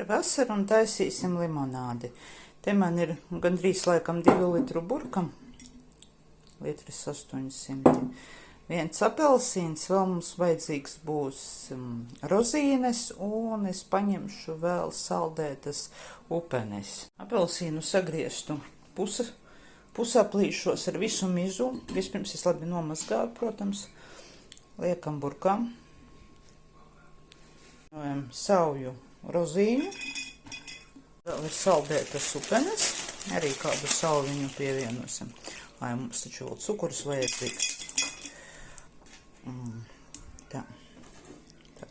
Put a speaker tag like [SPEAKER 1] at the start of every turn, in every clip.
[SPEAKER 1] vasaru un taisīsim limonādi. Te man ir gandrīz laikam 2 litru burka, litris 800. Viens apelsīns, vēl mums vajadzīgs būs rozīnes, un es paņemšu vēl saldētas upenes. Apelsīnu sagrieztu pusaplīšos ar visu mizu. Vispirms es labi nomazgāju, protams. Liekam burkā. Sauju rozīņu. Vēl ir saldētas upenes. Arī kādu salviņu pievienosim. Lai mums taču vēl cukurs vajadzīgs. Tā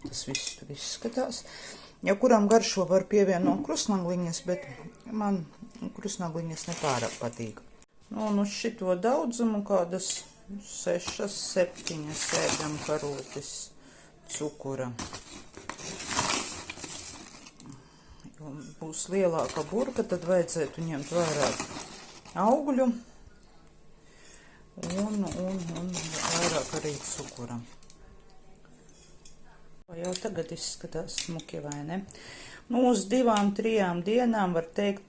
[SPEAKER 1] tas viss tur izskatās. Ja kuram garšo var pievienot krustnagliņas, bet man krustnagliņas nepārāk patīk. Nu, un uz šito daudzumu kādas 6, 7 ēdam karotes cukura. Jo būs lielāka burka, tad vajadzētu ņemt vairāk augļu un vairāk arī cukura. Jau tagad izskatās smuki, vai ne? Nu, uz 2, 3 dienām var teikt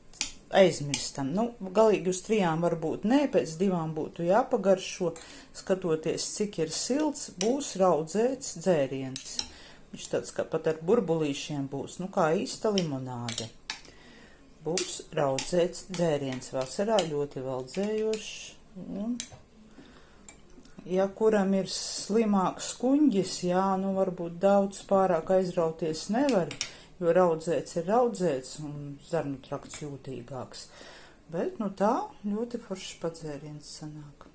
[SPEAKER 1] aizmirstam. Nu, galīgi uz 3 varbūt nē, pēc 2 būtu jāpagaršo, skatoties, cik ir silts, būs raudzēts dzēriens. Viņš tāds kā pat ar burbulīšiem būs, nu kā īsta limonāde. Būs raudzēts dzēriens vasarā, ļoti valdzējošs. Un, ja kuram ir slimāks kuņģis, jā, nu varbūt daudz pārāk aizrauties nevar, jo raudzēts ir raudzēts un zarnu trakts jūtīgāks. Bet, nu tā, ļoti foršs padzēriens sanāk.